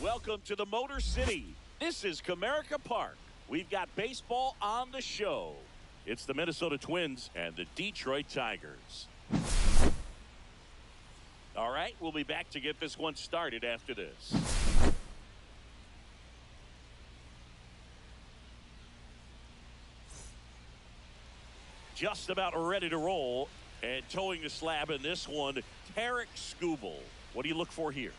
Welcome to the Motor City. This is Comerica Park. We've got baseball on the show. It's the Minnesota Twins and the Detroit Tigers. All right, we'll be back to get this one started after this. Just about ready to roll, and towing the slab in this one, Tarek Skubal. What do you look for here?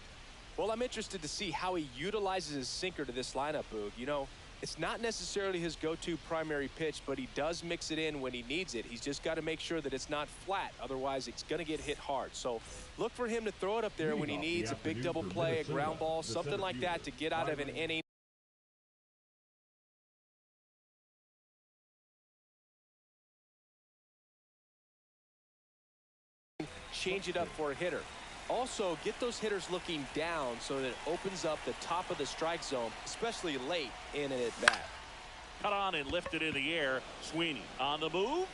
Well, I'm interested to see how he utilizes his sinker to this lineup, Boog. You know, it's not necessarily his go-to primary pitch, but he does mix it in when he needs it. He's just got to make sure that it's not flat. Otherwise, it's going to get hit hard. So look for him to throw it up there when he needs a big double play, a ground ball, something like that to get out of an inning. Change it up for a hitter. Also, get those hitters looking down so that it opens up the top of the strike zone, especially late in an at-bat. Cut on and lifted in the air. Sweeney on the move.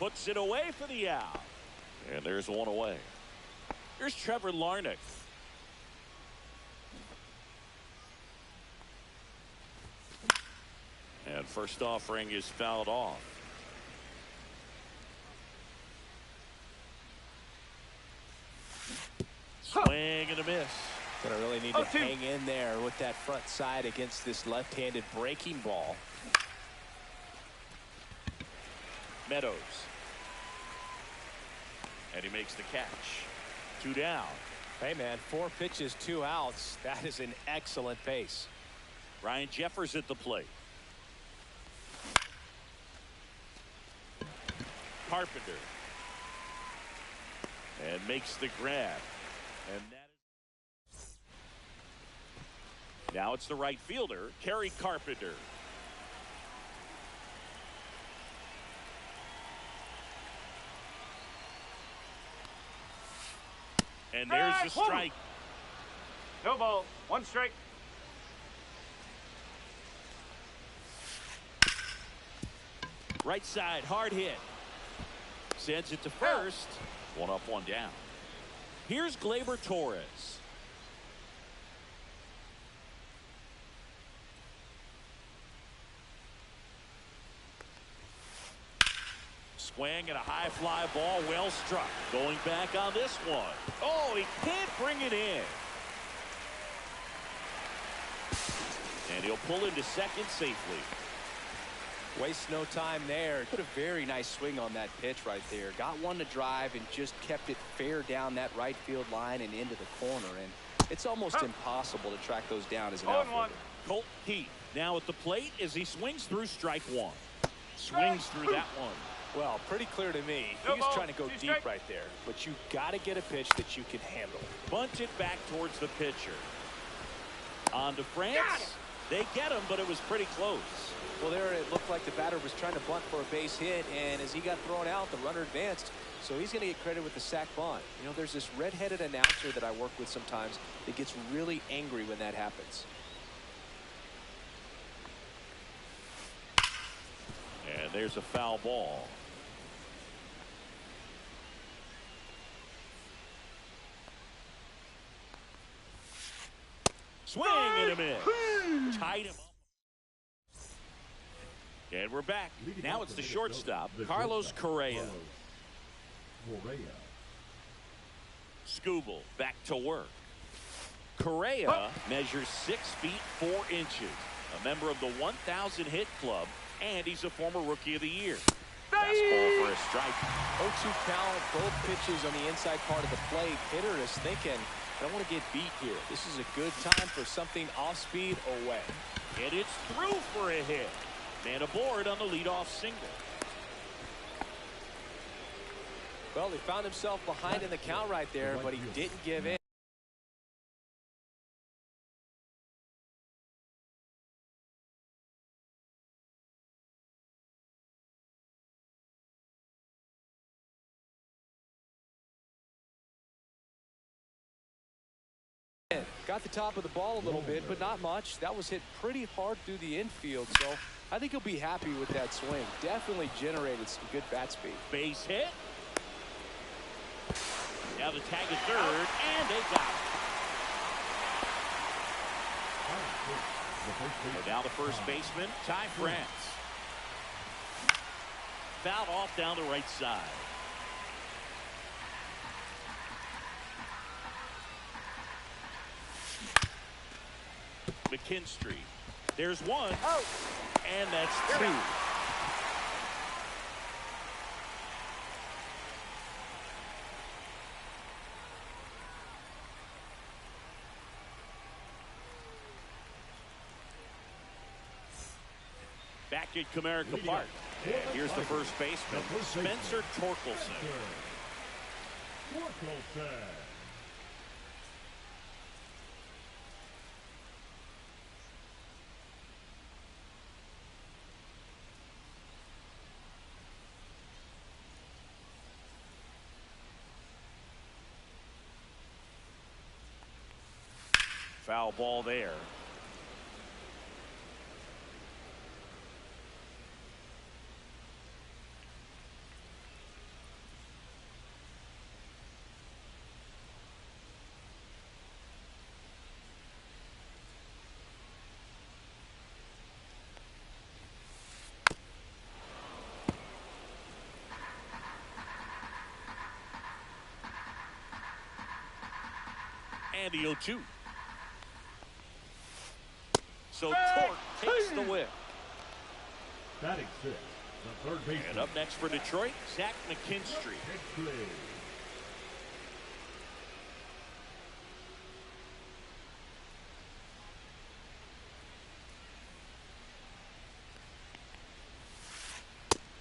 Puts it away for the out. And there's one away. Here's Trevor Larnach. And first offering is fouled off. Swing and a miss. Gonna really need to hang in there with that front side against this left-handed breaking ball. Meadows. And he makes the catch. 2 down. Hey, man, 4 pitches, 2 outs. That is an excellent pace. Ryan Jeffers at the plate. Carpenter. And makes the grab. And that is... Now it's the right fielder, Kerry Carpenter. And there's the strike. No ball, 1 strike. Right side, hard hit. Sends it to first. 1 up, 1 down. Here's Gleyber Torres. Swing and a high fly ball, well struck. Going back on this one. Oh, he can't bring it in. And he'll pull into second safely. Waste no time there. Put a very nice swing on that pitch right there. Got one to drive and just kept it fair down that right field line and into the corner. And it's almost impossible to track those down as an outfielder. Colt Heath now at the plate as he swings through strike 1. Swings through that one. Well, pretty clear to me. He's trying to go deep right there. But you got to get a pitch that you can handle. Bunt it back towards the pitcher. On to France. They get him, but it was pretty close. Well, there it looked like the batter was trying to bunt for a base hit, and as he got thrown out, the runner advanced. So he's going to get credit with the sac bunt. You know, there's this red-headed announcer that I work with sometimes that gets really angry when that happens. And there's a foul ball. Swing and a miss. Tied him up. And we're back. Now it's the shortstop, Carlos Correa. Skubal back to work. Correa measures 6 feet 4 inches, a member of the 1,000 hit club, and he's a former Rookie of the Year. Fastball for a strike. 0-2 count, both pitches on the inside part of the plate. Hitter is thinking, I don't want to get beat here. This is a good time for something off speed away. And it's through for a hit. Man aboard on the leadoff single. Well, he found himself behind in the count right there, but he didn't give in. Got the top of the ball a little bit, but not much. That was hit pretty hard through the infield, so I think he'll be happy with that swing. Definitely generated some good bat speed. Base hit. Now the tag is third, and they got it. And now the first baseman, Ty France. Fouled off down the right side. McKinstry. There's one. Oh. And that's two. Back at Comerica Park. And here's the first baseman, Spencer Torkelson. Foul ball there. And the 0-2. So Torque takes the whip. Batting six, the third baseman. And up next for Detroit, Zach McKinstry.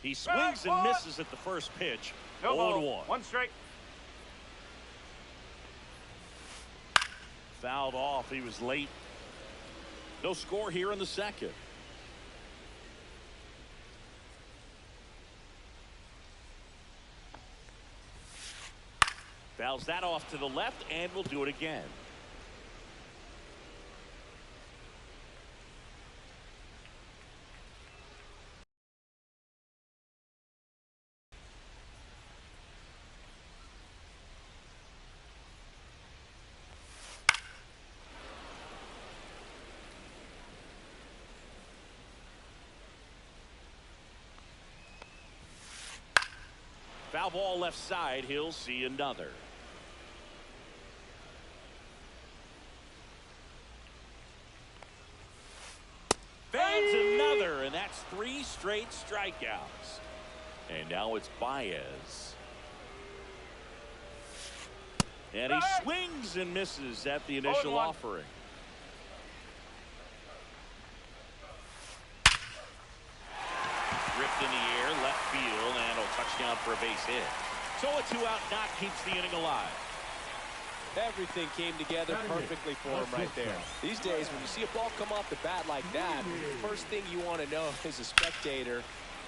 He swings and misses at the first pitch. 0-1. 1 strike. Fouled off. He was late. No score here in the second. Fouls that off to the left, and we'll do it again. Foul ball left side. He'll see another. Fans another, and that's 3 straight strikeouts. And now it's Baez. And he swings and misses at the initial offering. Ripped in the air, left field, and a touchdown for a base hit. So a 2-out knock keeps the inning alive. Everything came together perfectly for him right there. These days, when you see a ball come off the bat like that, the first thing you want to know as a spectator,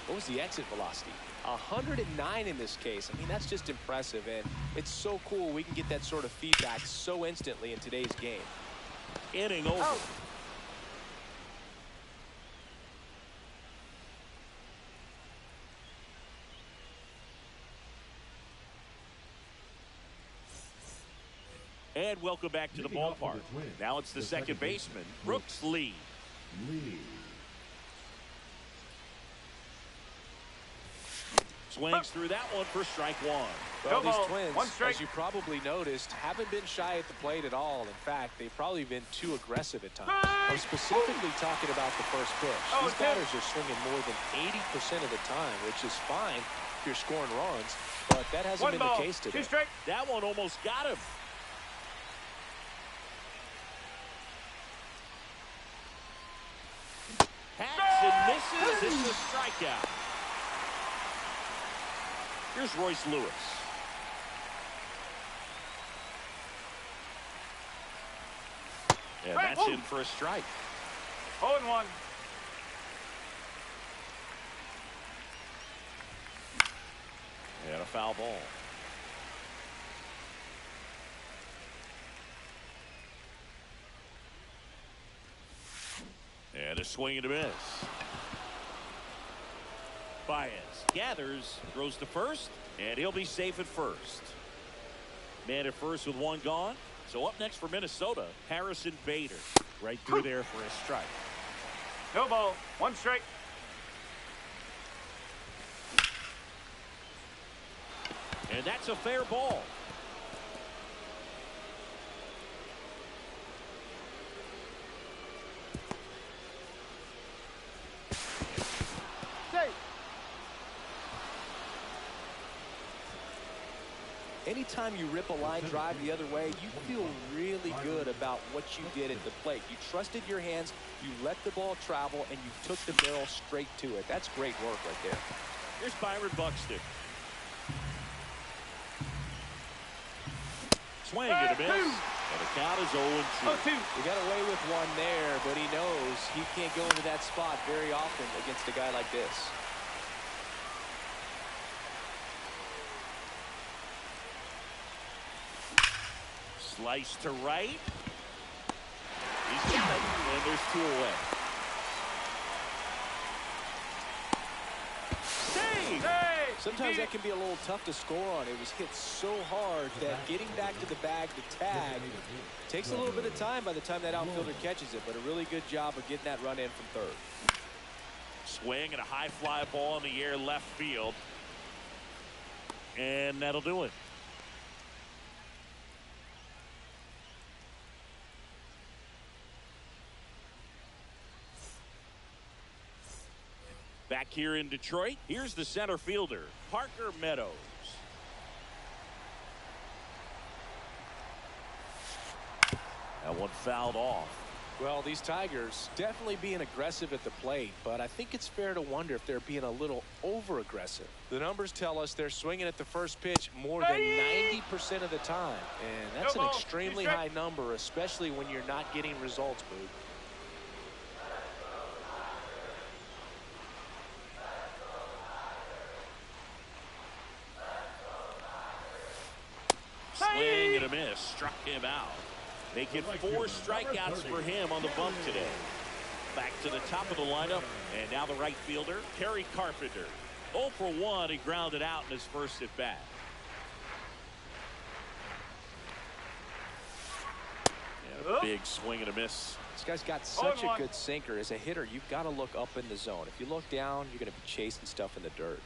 what was the exit velocity? 109 in this case. I mean, that's just impressive, and it's so cool we can get that sort of feedback so instantly in today's game. Inning over. Oh. And welcome back to the ballpark. Now it's the second baseman, Brooks Lee. Swings through that one for strike one. Well, these Twins, as you probably noticed, haven't been shy at the plate at all. In fact, they've probably been too aggressive at times. I'm specifically talking about the first pitch. These batters are swinging more than 80% of the time, which is fine if you're scoring runs, but that hasn't been the case today. That one almost got him. Hacks and misses. It's a strikeout. Here's Royce Lewis. And that's in for a strike. 0-1. And a foul ball. And a swing and a miss. Baez gathers, throws to first, and he'll be safe at first. Man at first with one gone. So up next for Minnesota, Harrison Bader. Right through there for a strike. No ball. 1 strike. And that's a fair ball. Anytime you rip a line drive the other way, you feel really good about what you did at the plate. You trusted your hands, you let the ball travel, and you took the barrel straight to it. That's great work right there. Here's Byron Buxton. Swing and a miss. And the count is 0-2. He got away with one there, but he knows he can't go into that spot very often against a guy like this. Slice to right. He's got it, and there's 2 away. Save! Sometimes that can be a little tough to score on. It was hit so hard that getting back to the bag to tag takes a little bit of time by the time that outfielder catches it, but a really good job of getting that run in from third. Swing and a high fly ball in the air left field. And that'll do it. Back here in Detroit, here's the center fielder, Parker Meadows. That one fouled off. Well, these Tigers definitely being aggressive at the plate, but I think it's fair to wonder if they're being a little over-aggressive. The numbers tell us they're swinging at the first pitch more than 90% of the time, and that's an extremely high number, especially when you're not getting results, Boog. Swing and a miss. Struck him out. Making 4 strikeouts for him on the bump today. Back to the top of the lineup. And now the right fielder, Kerry Carpenter. 0 for 1. He grounded out in his first at bat. And a big swing and a miss. This guy's got such a good sinker. As a hitter, you've got to look up in the zone. If you look down, you're going to be chasing stuff in the dirt.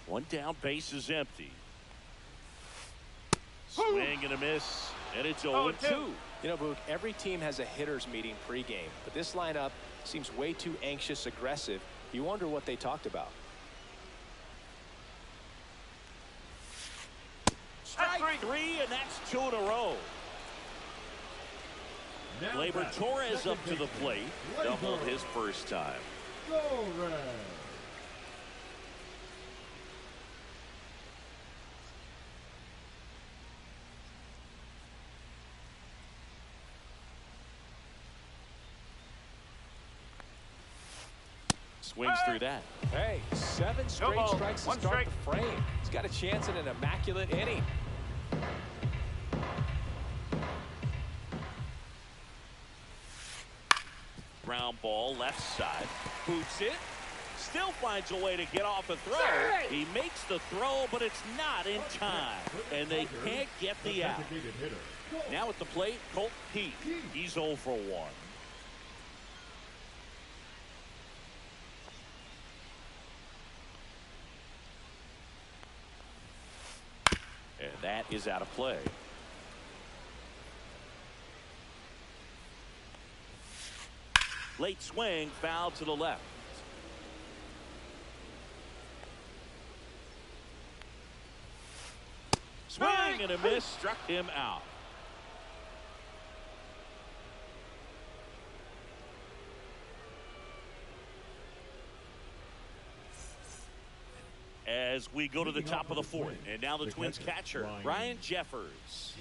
One down, base is empty. Swing and a miss, and it's 0-2. You know, Boog, every team has a hitters meeting pregame, but this lineup seems way too anxious, aggressive. You wonder what they talked about. Strike 3, and that's 2 in a row. Gleyber Torres up to the plate. Doubled his first time. Swings through that. Hey, 7 straight ball. strikes to One start strike. the frame. He's got a chance at an immaculate inning. Ground ball left side. Boots it. Still finds a way to get off a throw. He makes the throw, but it's not in time. And they can't get the out. Designated hitter. Now at the plate, Colt Pete. He's 0 for 1. And that is out of play. Late swing, foul to the left. Swing and a miss, struck him out. As we go to the top of the 4th, and now the Twins catcher, Ryan Jeffers.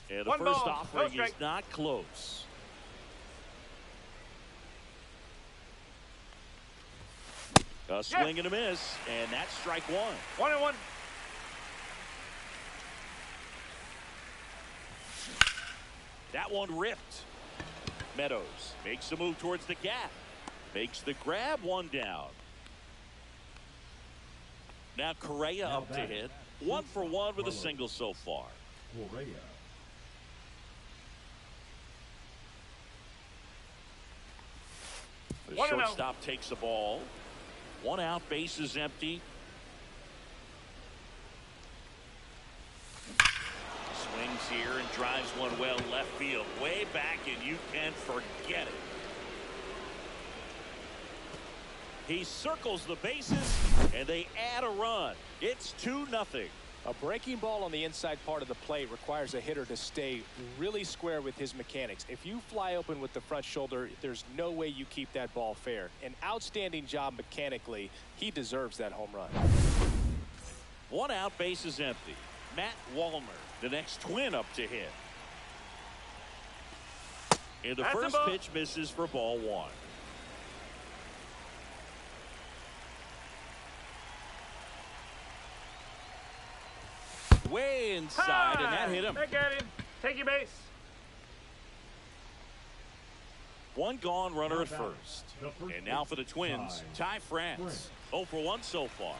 And the One first ball, no offering is strike. not close. A swing and a miss, and that's strike 1. 1-1. That one ripped. Meadows makes the move towards the gap. Makes the grab, 1 down. Now Correa up to hit. 1 for 1 with a single so far. The 1-0. shortstop takes the ball. 1 out, base is empty. Swings here and drives one well left field. Way back, and you can forget it. He circles the bases, and they add a run. It's 2-0. A breaking ball on the inside part of the plate requires a hitter to stay really square with his mechanics. If you fly open with the front shoulder, there's no way you keep that ball fair. An outstanding job mechanically. He deserves that home run. 1 out, base is empty. Matt Wallner, the next Twin, up to hit. And the That's a first ball. pitch misses for ball 1. Way inside, and that hit him. Back at him. Take your base. 1 gone, runner at first. And now for the Twins, Ty France. 0 for 1 so far.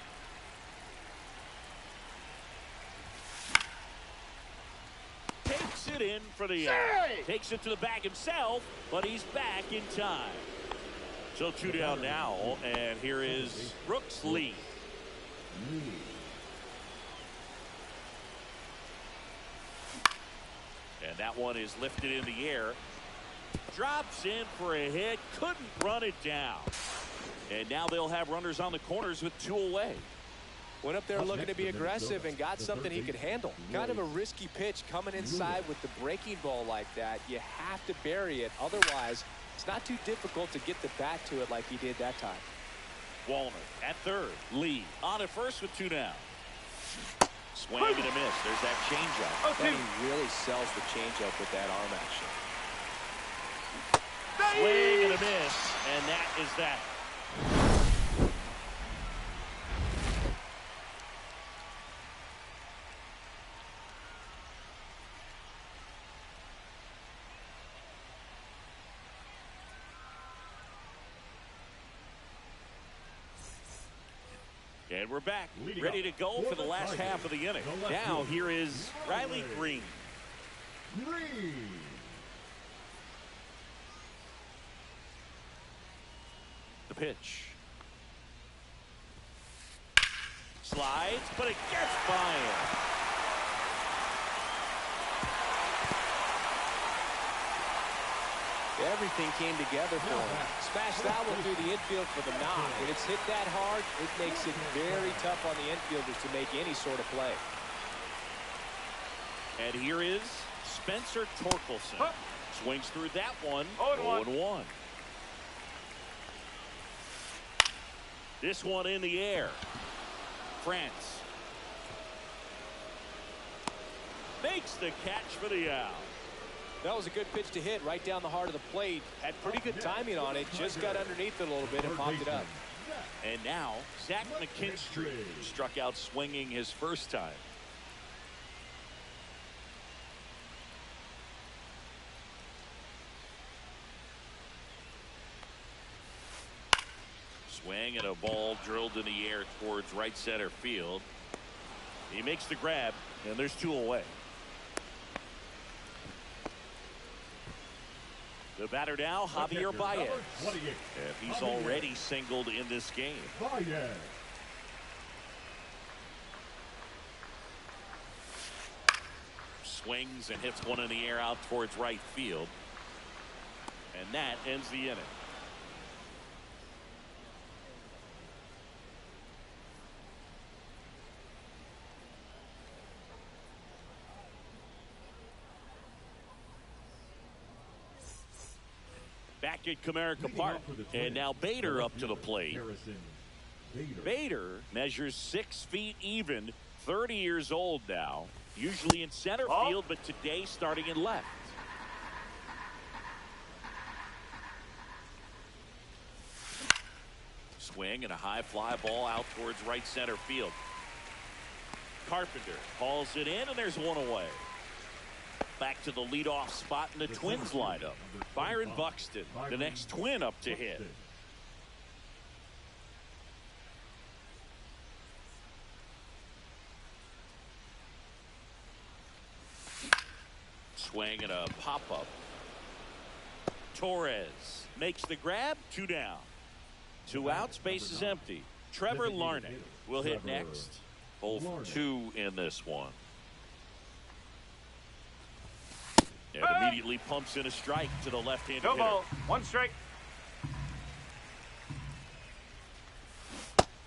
Takes it in for the out. Takes it to the bag himself, but he's back in time. So 2 down now, and here is Brooks Lee. And that one is lifted in the air. Drops in for a hit. Couldn't run it down. And now they'll have runners on the corners with 2 away. Went up there looking to be aggressive and got something he could handle. Kind of a risky pitch coming inside with the breaking ball like that. You have to bury it. Otherwise, it's not too difficult to get the bat to it like he did that time. Wallner at third. Lee on at first with 2 down. Swing and a miss. There's that changeup. And he really sells the changeup with that arm action. Swing and a miss, and that is that. And we're back, ready to go for the last half of the inning. Now here is Riley Green. The pitch. Slides, but it gets by him. Everything came together for him. Smashed that one through the infield for the knock. When it's hit that hard, it makes it very tough on the infielders to make any sort of play. And here is Spencer Torkelson. Swings through that one. 0-1. This one in the air. France makes the catch for the out. That was a good pitch to hit right down the heart of the plate. Had pretty good timing on it. Just got underneath it a little bit and popped it up. And now, Zach McKinstry struck out swinging his first time. Swing and a ball drilled in the air towards right center field. He makes the grab, and there's 2 away. The batter now, Javier Baez. And he's already singled in this game. Swings and hits one in the air out towards right field. And that ends the inning. Back at Comerica Park, and now Bader up to the plate. Bader measures 6 feet even, 30 years old now, usually in center field, but today starting in left. Swing and a high fly ball out towards right center field. Carpenter hauls it in, and there's 1 away. Back to the leadoff spot in the Twins lineup. Byron Buxton, the next Twin up to hit. Swing and a pop-up. Torres makes the grab, 2 down. 2 outs, base is empty. Trevor Larnach will hit next. 0 for 2 in this one. And immediately pumps in a strike to the left-handed hitter. No ball. 1 strike.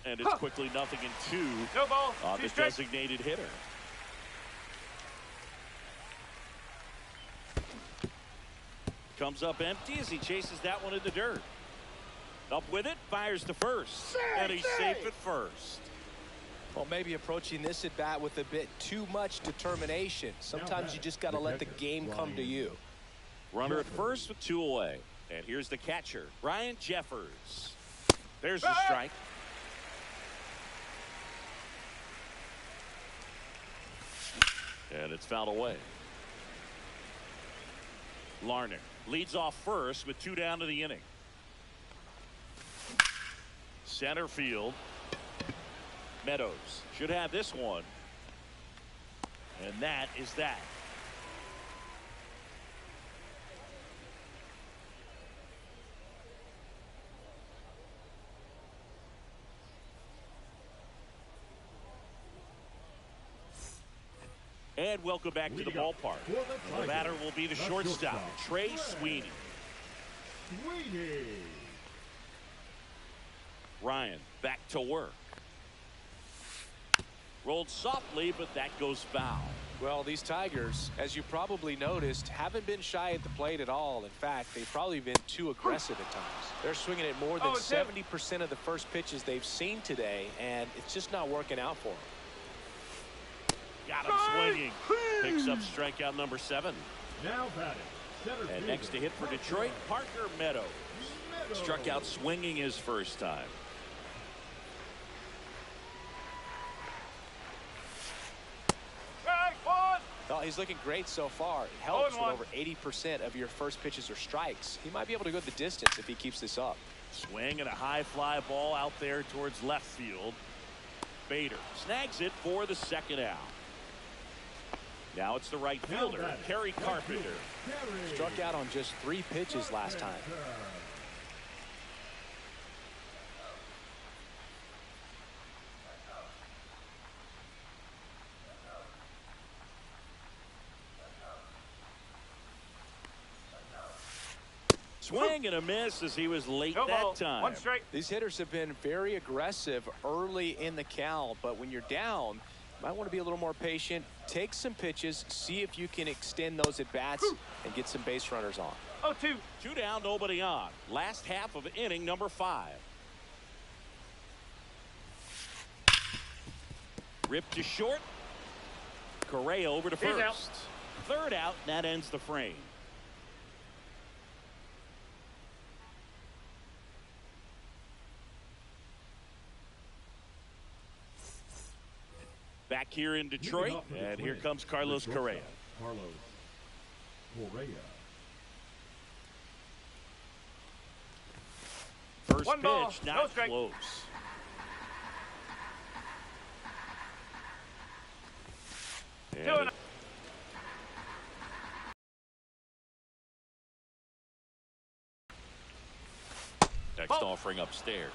And it's quickly 0-2 No ball. on 2 the strikes. designated hitter. Comes up empty as he chases that one in the dirt. Up with it, fires to first. And he's safe at first. Well, maybe approaching this at bat with a bit too much determination. Sometimes you just got to let the game come to you. Runner at first with 2 away. And here's the catcher, Ryan Jeffers. There's the strike. And it's fouled away. Larnach leads off first with 2 down to the inning. Center field. Meadows should have this one. And that is that. And welcome back to the ballpark. The batter will be the shortstop, Trey Sweeney. Ryan back to work. Rolled softly, but that goes foul. Well, these Tigers, as you probably noticed, haven't been shy at the plate at all. In fact, they've probably been too aggressive at times. They're swinging at more than 70% of the first pitches they've seen today, and it's just not working out for them. Got him swinging. Picks up strikeout number 7. Now batting. And next to hit for Detroit, Parker Meadows. Struck out swinging his first time. Well, he's looking great so far. It helps when over 80% of your first pitches are strikes. He might be able to go the distance if he keeps this up. Swing and a high fly ball out there towards left field. Bader snags it for the 2nd out. Now it's the right fielder, Kerry Carpenter. Struck out on just 3 pitches last time. Swing and a miss as he was late that time. 1 strike. These hitters have been very aggressive early in the count, but when you're down, you might want to be a little more patient. Take some pitches, see if you can extend those at bats and get some base runners on. 0-2. 2 down, nobody on. Last half of inning number 5. Ripped to short. Correa over to He's first. out. 3rd out, and that ends the frame. here in Detroit, and here comes Carlos Correa. Carlos Correa. First One ball, pitch, no not strike. close. And next offering upstairs.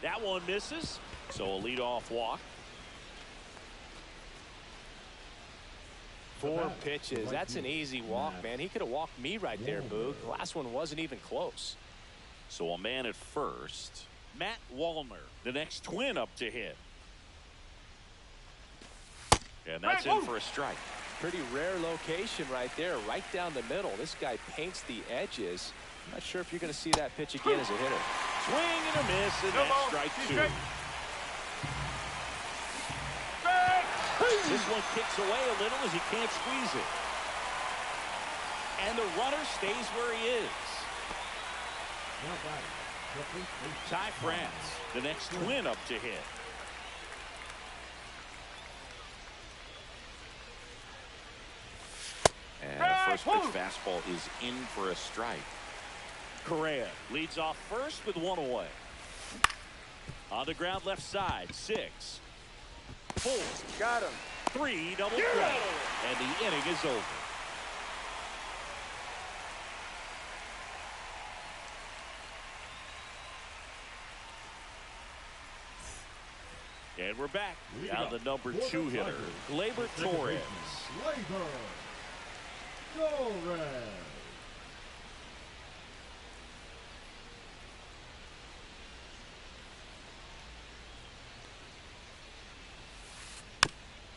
That one misses, so a leadoff walk. 4 pitches. That's an easy walk, man. He could have walked me right there, Boog. The last one wasn't even close. So a man at first. Matt Wallner, the next Twin up to hit. And that's in for a strike. Pretty rare location right there, right down the middle. This guy paints the edges. Not sure if you're going to see that pitch again as a hitter. Swing and a miss, and that's strike 2. This one kicks away a little as he can't squeeze it. And the runner stays where he is. Ty France, the next Twin up to hit. And the first pitch fastball is in for a strike. Correa leads off first with 1 away. On the ground left side, 6. 4. Got him. 3 double play. And the inning is over. And we're back. Now the number 2 hitter, Gleyber Torres. Gleyber Torres.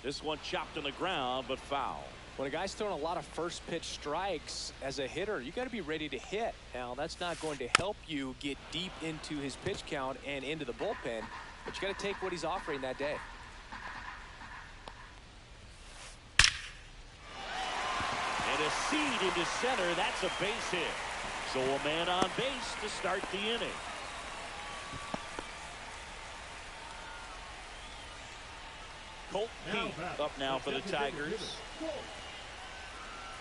This one chopped on the ground, but foul. When a guy's throwing a lot of first pitch strikes as a hitter, you got to be ready to hit. Now, that's not going to help you get deep into his pitch count and into the bullpen, but you got to take what he's offering that day. And a seed into center. That's a base hit. So a man on base to start the inning. Colt Heath up now for the Tigers.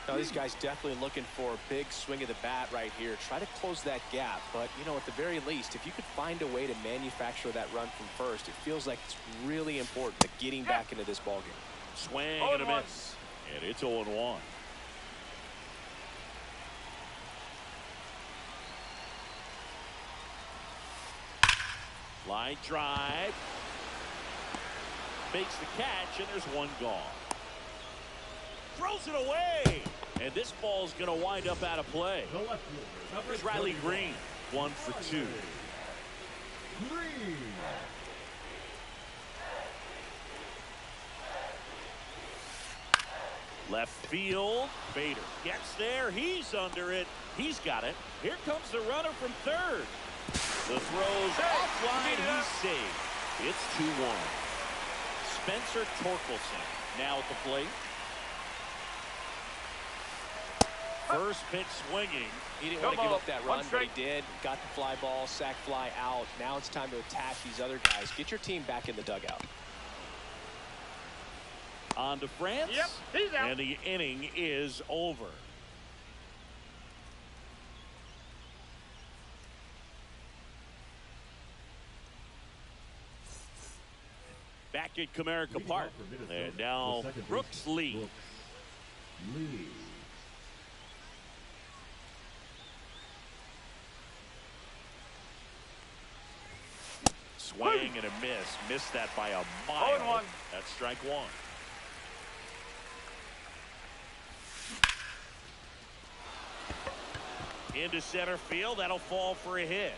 Now, these guys definitely looking for a big swing of the bat right here. Try to close that gap. But, you know, at the very least, if you could find a way to manufacture that run from first, it feels like it's really important to getting back into this ballgame. Swing and a miss. And it's 0-1. Line drive. Makes the catch, and there's one gone. Throws it away. And this ball's going to wind up out of play. Here's Riley Green. 1 for 2. Green. Left field. Bader gets there. He's under it. He's got it. Here comes the runner from third. The throw's offline. He's saved. It's 2-1. Spencer Torkelson now at the plate. First pitch swinging. He didn't want to give up that run, but he did. Got the fly ball, sac fly out. Now it's time to attack these other guys. Get your team back in the dugout. On to France. Yep, he's out. And the inning is over. Back at Comerica Park. And now Brooks Lee. Swing and a miss. Missed that by a mile. 0-1. That's strike 1. Into center field. That'll fall for a hit.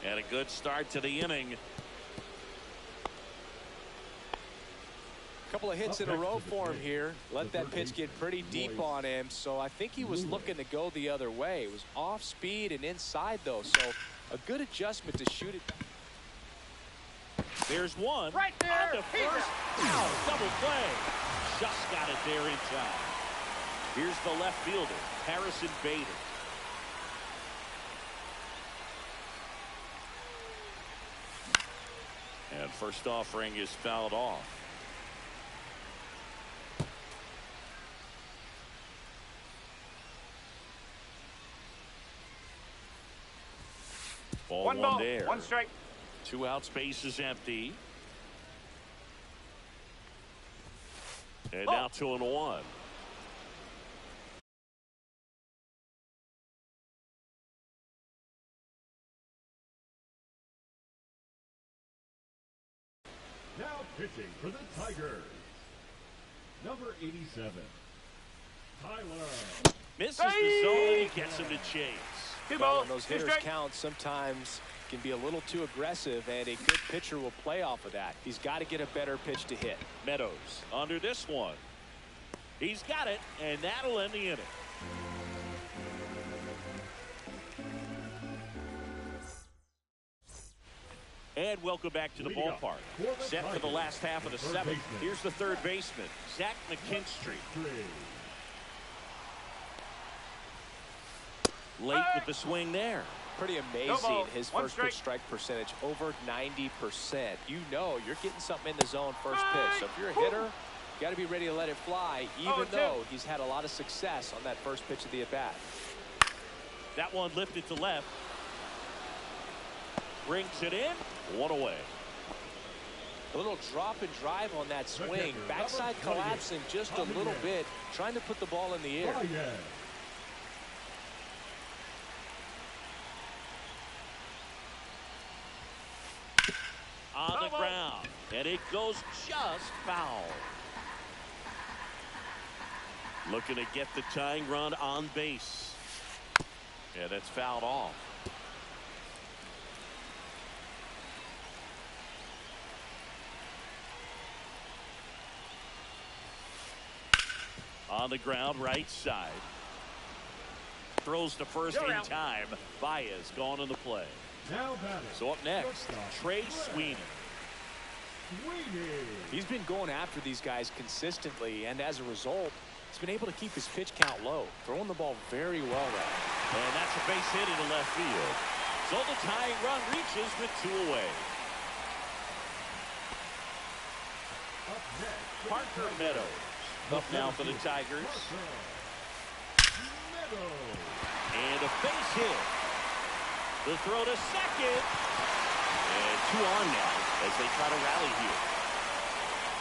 And a good start to the inning. Couple of hits in a row for him here. Let that pitch get pretty deep on him. So I think he was looking to go the other way. It was off speed and inside, though. So a good adjustment to shoot it. There's one. Right there. On the first. Double play. Just got it there in time. Here's the left fielder, Harrison Bader. first offering is fouled off. Ball One ball, there. one strike. 2 outs, base is empty. And now 2-1. Now pitching for the Tigers, number 87, Tyler. Misses the zone and he gets him to chase. Well, when those hitters count, sometimes can be a little too aggressive, and a good pitcher will play off of that. He's got to get a better pitch to hit. Meadows under this one. He's got it, and that'll end the inning. And welcome back to the ballpark. Set for the last half of the seventh. Here's the third baseman, Zach McKinstry. Late with the swing there. Pretty amazing, his first pitch strike percentage, over 90%. You know you're getting something in the zone first pitch. So if you're a hitter, you got to be ready to let it fly, even though he's had a lot of success on that first pitch of the at-bat. That one lifted to left. Brings it in. 1 away. A little drop and drive on that swing. Backside collapsing just a little bit, trying to put the ball in the air. On the ground, and it goes just foul. Looking to get the tying run on base. Yeah, that's fouled off. On the ground, right side. Throws to first in time. Baez gone in the play. So up next, Trey Sweeney. He's been going after these guys consistently, and as a result, he's been able to keep his pitch count low, throwing the ball very well there. And that's a base hit into left field. So the tying run reaches with 2 away. Parker Meadows up now for the Tigers. And a base hit. The throw to second. And 2 on now as they try to rally here.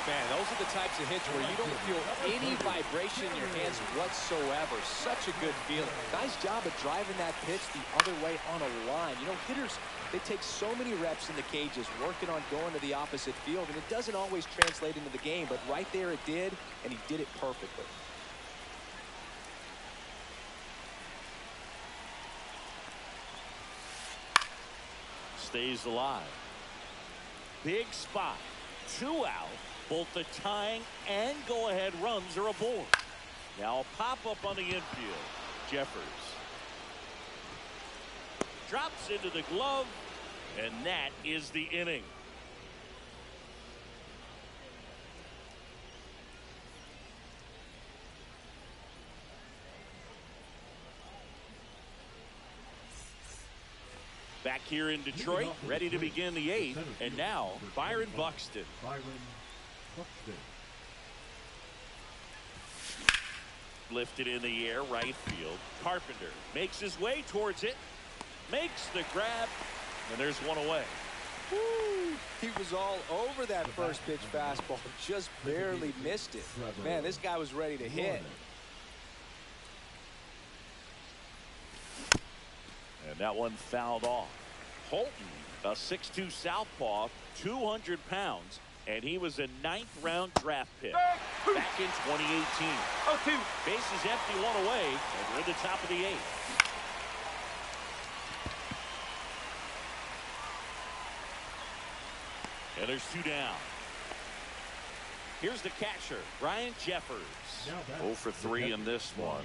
Man, those are the types of hits where you don't feel any vibration in your hands whatsoever. Such a good feeling. Nice job of driving that pitch the other way on a line. You know, hitters, they take so many reps in the cages working on going to the opposite field, and it doesn't always translate into the game, but right there it did, and he did it perfectly. Stays alive. Big spot. 2 out. Both the tying and go-ahead runs are aboard. Now a pop-up on the infield. Jeffers. Drops into the glove, and that is the inning. Back here in Detroit, ready to begin the 8th, and now Byron Buxton. Lifted in the air, right field. Carpenter makes his way towards it, makes the grab, and there's 1 away. Woo! He was all over that first pitch fastball, just barely missed it. Man, this guy was ready to hit. And that one fouled off. Holton, a 6'2 southpaw, 200 pounds, and he was a 9th-round draft pick back in 2018. 0-2. Bases empty, 1 away, and we're at the top of the 8th. And there's 2 down. Here's the catcher, Ryan Jeffers. 0 for 3 in this one.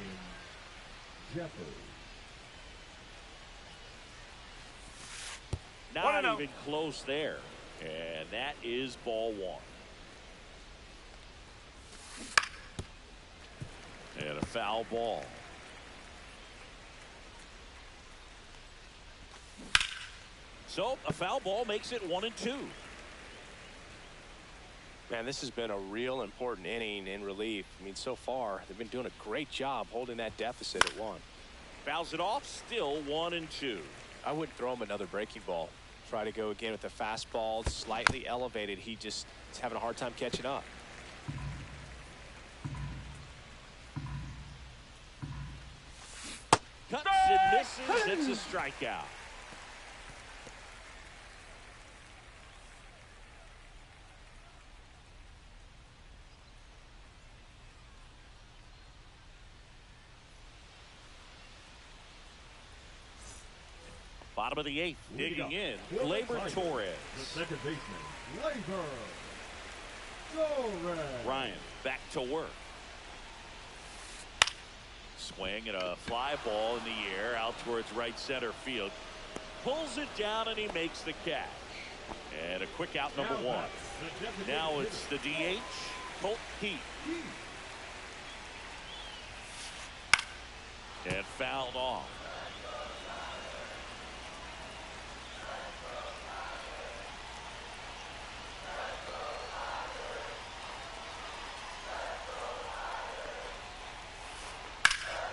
Not even close there. And that is ball 1. And a foul ball. So a foul ball makes it 1-2. Man, this has been a real important inning in relief. I mean, so far, they've been doing a great job holding that deficit at 1. Fouls it off, still 1-2. I wouldn't throw him another breaking ball. Try to go again with the fastball, slightly elevated. He just is having a hard time catching up. Cuts and misses. It's a strikeout. Bottom of the 8th, digging in, Gleyber Torres. The second baseman, Gleyber Torres. Ryan back to work. Swing and a fly ball in the air out towards right center field. Pulls it down and he makes the catch. And a quick out, number 1. Now it's the DH, Colt Heath. And fouled off.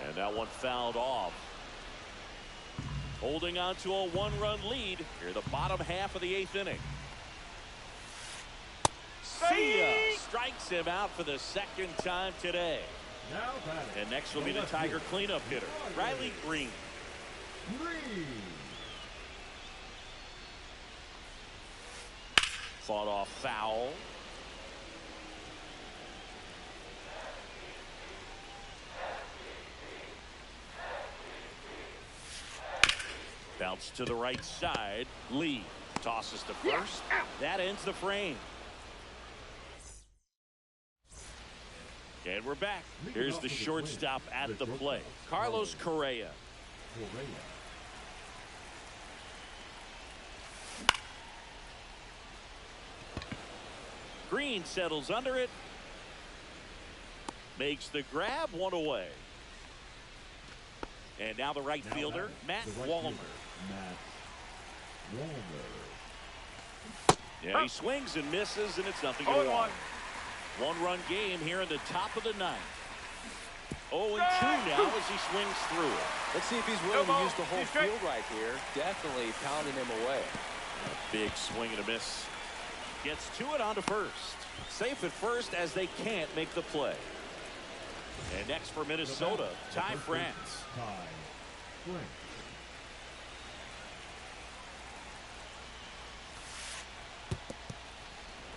And that one fouled off. Holding on to a 1-run lead here, the bottom half of the 8th inning. See ya! Strikes him out for the 2nd time today. Now batting. And next will be the Tiger cleanup hitter, Riley Green. Fought off foul. Bounce to the right side. Lee tosses to first. That ends the frame. And we're back. Here's the shortstop at the plate, Carlos Correa. Green settles under it. Makes the grab, 1 away. And now the right fielder, Matt Wallner. Yeah, he swings and misses, and it's 0-1. 1-run game here in the top of the 9th. 0-2 now as he swings through it. Let's see if he's willing to use the whole field right here. Definitely pounding him away. A big swing and a miss. Gets to it onto first. Safe at first as they can't make the play. And next for Minnesota, Ty France.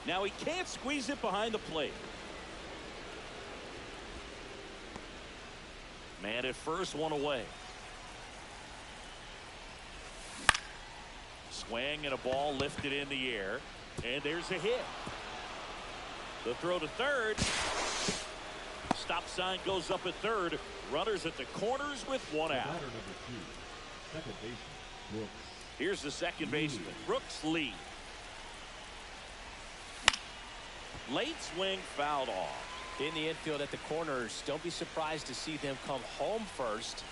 Now he can't squeeze it behind the plate. Man at first, 1 away. Swing and a ball lifted in the air. And there's a hit. The throw to third. Stop sign goes up at third. Runners at the corners with 1 out. Here's the second baseman, Brooks Lee. Late swing fouled off. In the infield at the corners, don't be surprised to see them come home first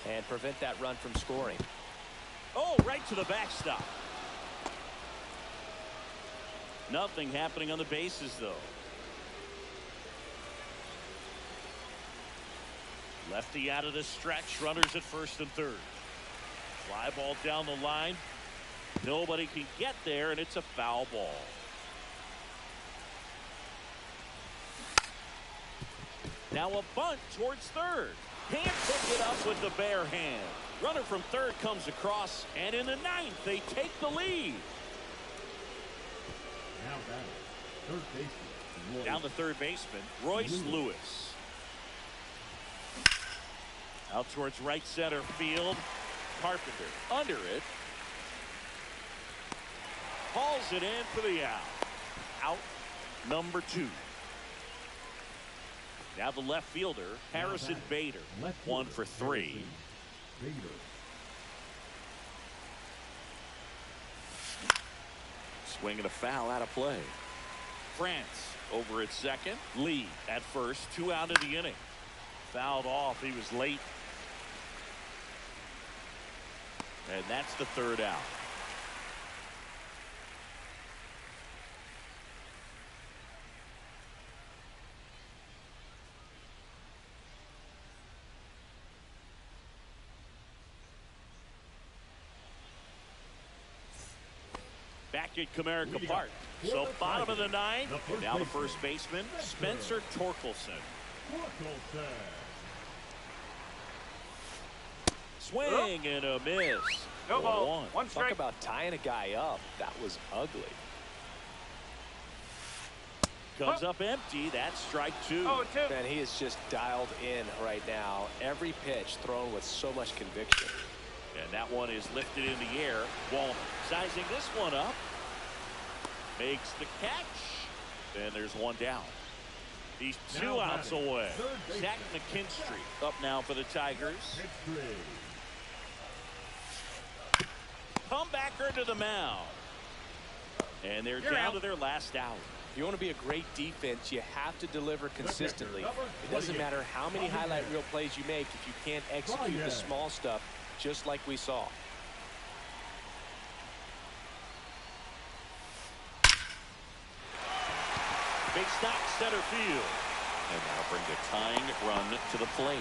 and prevent that run from scoring. Oh, right to the backstop. Nothing happening on the bases, though. Lefty out of the stretch, runners at first and third. Fly ball down the line. Nobody can get there, and it's a foul ball. Now a bunt towards third. Can't pick it up with the bare hand. Runner from third comes across, and in the 9th, they take the lead. Now batting, third baseman. Down the third baseman, Royce Lewis. Out towards right center field. Carpenter under it. Hauls it in for the out. Out number 2. Now the left fielder, Harrison Bader. 1 for 3. Swing and a foul out of play. France over at second. Lee at first. 2 out of the inning. Fouled off. He was late. And that's the 3rd out. at Comerica Park. So bottom of the ninth, and now the first baseman, Spencer Torkelson. Swing and a miss. No ball. 1 Talk strike. about tying a guy up. That was ugly. Comes up empty. That's strike 2. 0-2. Man, he is just dialed in right now. Every pitch thrown with so much conviction. And that one is lifted in the air. Walner sizing this one up. Makes the catch. And there's one down. He's 2 outs away. Zach McKinstry up now for the Tigers. Comebacker to the mound. And they're down to their last out. If you want to be a great defense, you have to deliver consistently. It doesn't matter how many highlight reel plays you make if you can't execute the small stuff, just like we saw. Big stop center field. And that'll bring the tying run to the plate.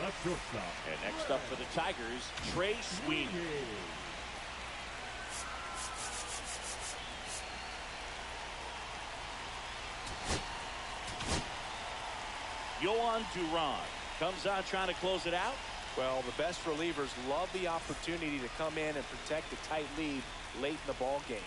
And next up for the Tigers, Trey Sweeney. Yohan Duran comes on trying to close it out. Well, the best relievers love the opportunity to come in and protect a tight lead late in the ball game.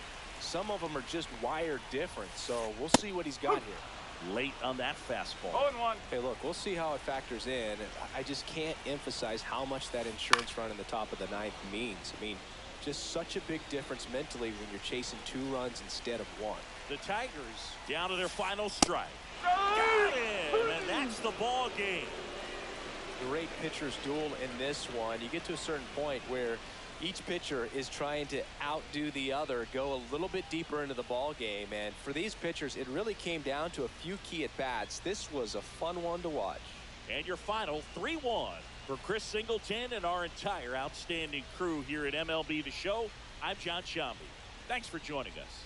Some of them are just wired different, so we'll see what he's got here. Late on that fastball. 0-1. Hey, look, we'll see how it factors in. I just can't emphasize how much that insurance run in the top of the ninth means. I mean, just such a big difference mentally when you're chasing 2 runs instead of 1. The Tigers down to their final strike. Got him, and that's the ball game. Great pitcher's duel in this one. You get to a certain point where each pitcher is trying to outdo the other, go a little bit deeper into the ball game, and for these pitchers it really came down to a few key at bats. This was a fun one to watch. And your final 3-1 for Chris Singleton and our entire outstanding crew here at MLB The Show. I'm John Shambi. Thanks for joining us.